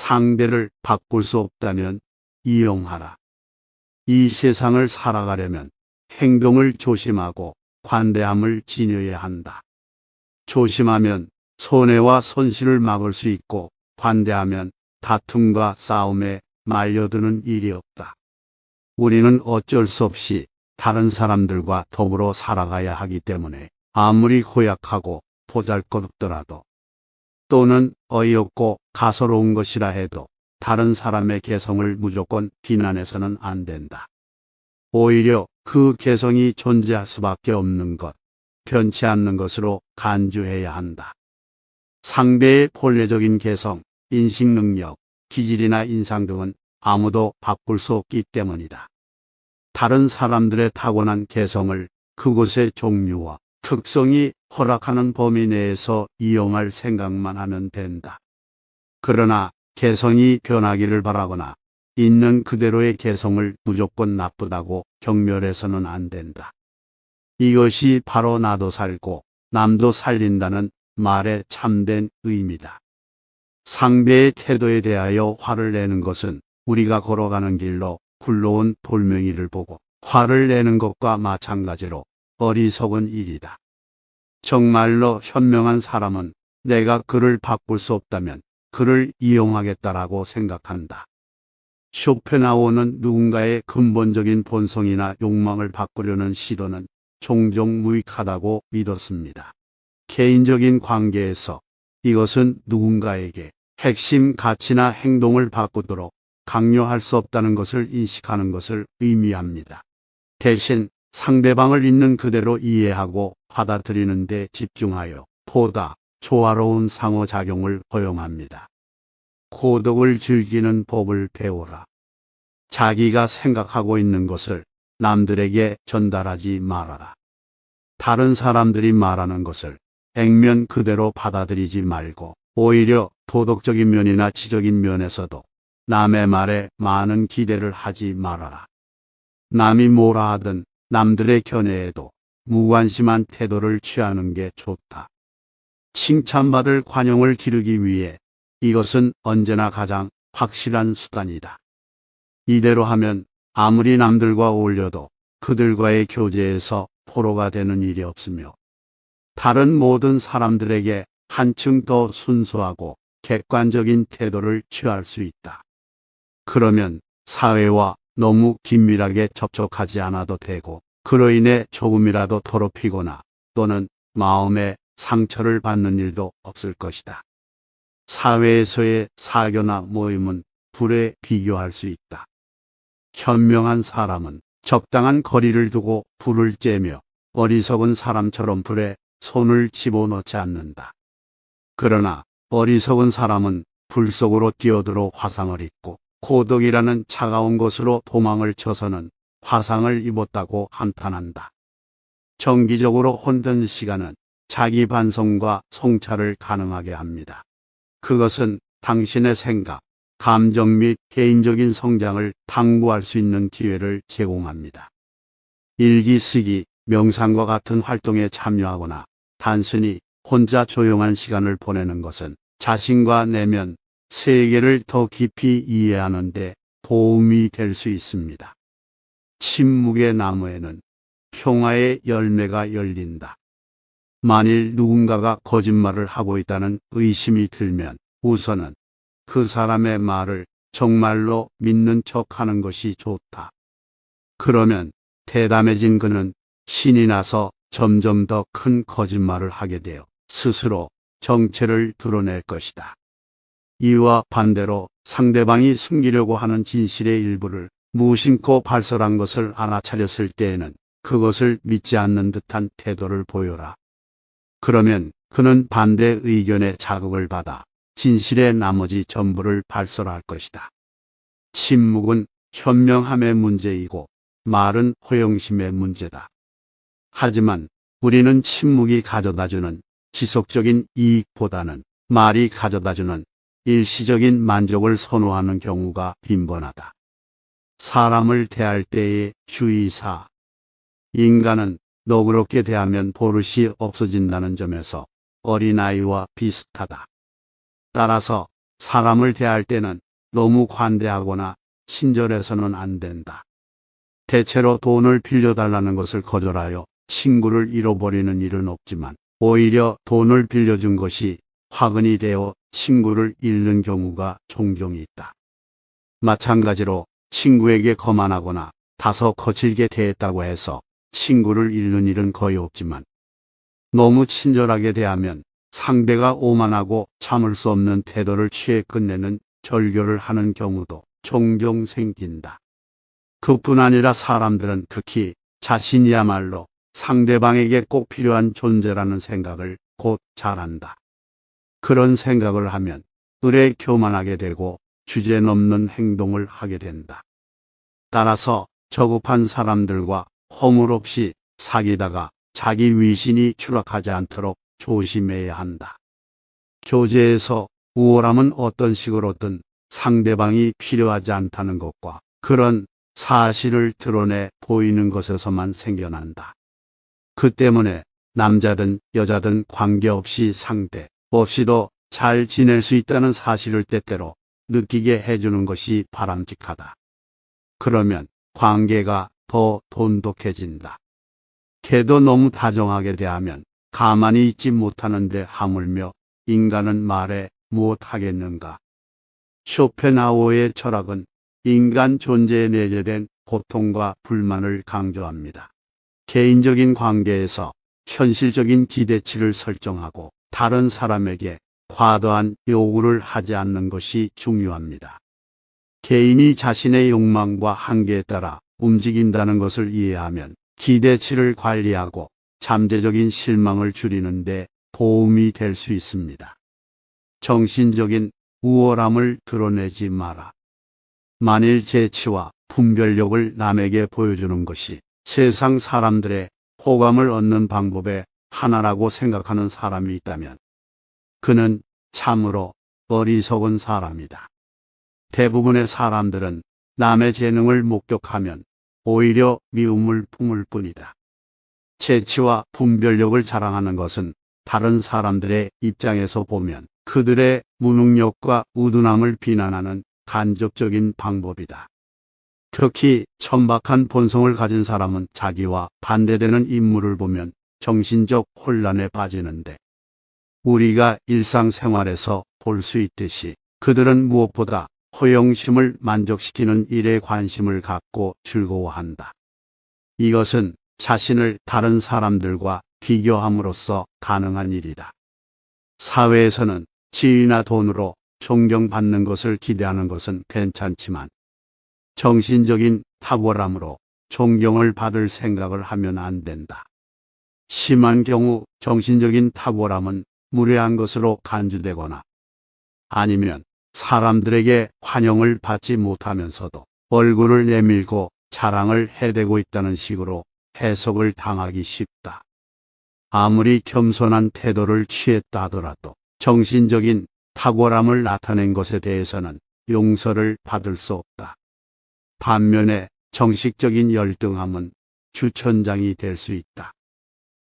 상대를 바꿀 수 없다면 이용하라. 이 세상을 살아가려면 행동을 조심하고 관대함을 지녀야 한다. 조심하면 손해와 손실을 막을 수 있고 관대하면 다툼과 싸움에 말려드는 일이 없다. 우리는 어쩔 수 없이 다른 사람들과 더불어 살아가야 하기 때문에 아무리 고약하고 보잘것없더라도 또는 어이없고 가소로운 것이라 해도 다른 사람의 개성을 무조건 비난해서는 안 된다. 오히려 그 개성이 존재할 수밖에 없는 것, 변치 않는 것으로 간주해야 한다. 상대의 본래적인 개성, 인식 능력, 기질이나 인상 등은 아무도 바꿀 수 없기 때문이다. 다른 사람들의 타고난 개성을 그곳의 종류와 특성이 허락하는 범위 내에서 이용할 생각만 하면 된다. 그러나 개성이 변하기를 바라거나 있는 그대로의 개성을 무조건 나쁘다고 경멸해서는 안 된다. 이것이 바로 나도 살고 남도 살린다는 말의 참된 의미다. 상대의 태도에 대하여 화를 내는 것은 우리가 걸어가는 길로 굴러온 돌멩이를 보고 화를 내는 것과 마찬가지로 어리석은 일이다. 정말로 현명한 사람은 내가 그를 바꿀 수 없다면 그를 이용하겠다라고 생각한다. 쇼펜하우어는 누군가의 근본적인 본성이나 욕망을 바꾸려는 시도는 종종 무익하다고 믿었습니다. 개인적인 관계에서 이것은 누군가에게 핵심 가치나 행동을 바꾸도록 강요할 수 없다는 것을 인식하는 것을 의미합니다. 대신 상대방을 있는 그대로 이해하고 받아들이는 데 집중하여 보다 조화로운 상호작용을 허용합니다. 고독을 즐기는 법을 배우라. 자기가 생각하고 있는 것을 남들에게 전달하지 말아라. 다른 사람들이 말하는 것을 액면 그대로 받아들이지 말고 오히려 도덕적인 면이나 지적인 면에서도 남의 말에 많은 기대를 하지 말아라. 남이 뭐라 하든 남들의 견해에도 무관심한 태도를 취하는 게 좋다. 칭찬받을 관용을 기르기 위해 이것은 언제나 가장 확실한 수단이다. 이대로 하면 아무리 남들과 어울려도 그들과의 교제에서 포로가 되는 일이 없으며 다른 모든 사람들에게 한층 더 순수하고 객관적인 태도를 취할 수 있다. 그러면 사회와 너무 긴밀하게 접촉하지 않아도 되고 그로 인해 조금이라도 더럽히거나 또는 마음에 상처를 받는 일도 없을 것이다. 사회에서의 사교나 모임은 불에 비교할 수 있다. 현명한 사람은 적당한 거리를 두고 불을 쬐며 어리석은 사람처럼 불에 손을 집어넣지 않는다. 그러나 어리석은 사람은 불 속으로 뛰어들어 화상을 입고 고독이라는 차가운 것으로 도망을 쳐서는 화상을 입었다고 한탄한다. 정기적으로 혼돈 시간은 자기 반성과 성찰을 가능하게 합니다. 그것은 당신의 생각, 감정 및 개인적인 성장을 탐구할 수 있는 기회를 제공합니다. 일기 쓰기, 명상과 같은 활동에 참여하거나 단순히 혼자 조용한 시간을 보내는 것은 자신과 내면, 세계를 더 깊이 이해하는 데 도움이 될 수 있습니다. 침묵의 나무에는 평화의 열매가 열린다. 만일 누군가가 거짓말을 하고 있다는 의심이 들면 우선은 그 사람의 말을 정말로 믿는 척하는 것이 좋다. 그러면 대담해진 그는 신이 나서 점점 더 큰 거짓말을 하게 되어 스스로 정체를 드러낼 것이다. 이와 반대로 상대방이 숨기려고 하는 진실의 일부를 무심코 발설한 것을 알아차렸을 때에는 그것을 믿지 않는 듯한 태도를 보여라. 그러면 그는 반대 의견에 자극을 받아 진실의 나머지 전부를 발설할 것이다. 침묵은 현명함의 문제이고 말은 허영심의 문제다. 하지만 우리는 침묵이 가져다주는 지속적인 이익보다는 말이 가져다주는 일시적인 만족을 선호하는 경우가 빈번하다. 사람을 대할 때의 주의사. 인간은 너그럽게 대하면 버릇이 없어진다는 점에서 어린아이와 비슷하다. 따라서 사람을 대할 때는 너무 관대하거나 친절해서는 안 된다. 대체로 돈을 빌려달라는 것을 거절하여 친구를 잃어버리는 일은 없지만 오히려 돈을 빌려준 것이 화근이 되어 친구를 잃는 경우가 종종 있다. 마찬가지로 친구에게 거만하거나 다소 거칠게 대했다고 해서 친구를 잃는 일은 거의 없지만 너무 친절하게 대하면 상대가 오만하고 참을 수 없는 태도를 취해 끝내는 절교를 하는 경우도 종종 생긴다. 그뿐 아니라 사람들은 극히 자신이야말로 상대방에게 꼭 필요한 존재라는 생각을 곧 잘한다. 그런 생각을 하면 을에 교만하게 되고 주제넘는 행동을 하게 된다. 따라서 저급한 사람들과 허물없이 사귀다가 자기 위신이 추락하지 않도록 조심해야 한다. 교제에서 우월함은 어떤 식으로든 상대방이 필요하지 않다는 것과 그런 사실을 드러내 보이는 것에서만 생겨난다. 그 때문에 남자든 여자든 관계없이 상대 없이도 잘 지낼 수 있다는 사실을 때때로 느끼게 해주는 것이 바람직하다. 그러면 관계가 더 돈독해진다. 걔도 너무 다정하게 대하면 가만히 있지 못하는데 하물며 인간은 말해 무엇하겠는가. 쇼펜하우어의 철학은 인간 존재에 내재된 고통과 불만을 강조합니다. 개인적인 관계에서 현실적인 기대치를 설정하고 다른 사람에게 과도한 요구를 하지 않는 것이 중요합니다. 개인이 자신의 욕망과 한계에 따라 움직인다는 것을 이해하면 기대치를 관리하고 잠재적인 실망을 줄이는 데 도움이 될 수 있습니다. 정신적인 우월함을 드러내지 마라. 만일 재치와 분별력을 남에게 보여주는 것이 세상 사람들의 호감을 얻는 방법의 하나라고 생각하는 사람이 있다면 그는 참으로 어리석은 사람이다. 대부분의 사람들은 남의 재능을 목격하면 오히려 미움을 품을 뿐이다. 재치와 분별력을 자랑하는 것은 다른 사람들의 입장에서 보면 그들의 무능력과 우둔함을 비난하는 간접적인 방법이다. 특히 천박한 본성을 가진 사람은 자기와 반대되는 인물을 보면 정신적 혼란에 빠지는데 우리가 일상생활에서 볼 수 있듯이 그들은 무엇보다 허영심을 만족시키는 일에 관심을 갖고 즐거워한다. 이것은 자신을 다른 사람들과 비교함으로써 가능한 일이다. 사회에서는 지위나 돈으로 존경받는 것을 기대하는 것은 괜찮지만 정신적인 탁월함으로 존경을 받을 생각을 하면 안 된다. 심한 경우 정신적인 탁월함은 무례한 것으로 간주되거나 아니면 사람들에게 환영을 받지 못하면서도 얼굴을 내밀고 자랑을 해대고 있다는 식으로 해석을 당하기 쉽다. 아무리 겸손한 태도를 취했다 하더라도 정신적인 탁월함을 나타낸 것에 대해서는 용서를 받을 수 없다. 반면에 정식적인 열등함은 주천장이 될 수 있다.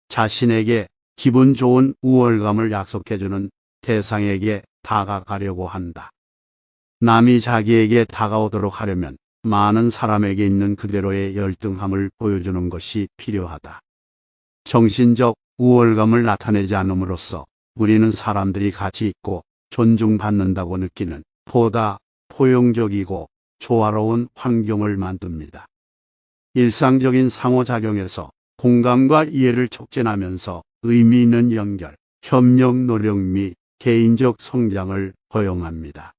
자신에게 기분 좋은 우월감을 약속해주는 대상에게 다가가려고 한다. 남이 자기에게 다가오도록 하려면 많은 사람에게 있는 그대로의 열등함을 보여주는 것이 필요하다. 정신적 우월감을 나타내지 않음으로써 우리는 사람들이 가치 있고 존중받는다고 느끼는 보다 포용적이고 조화로운 환경을 만듭니다. 일상적인 상호작용에서 공감과 이해를 촉진하면서 의미 있는 연결, 협력 노력 및 개인적 성장을 허용합니다.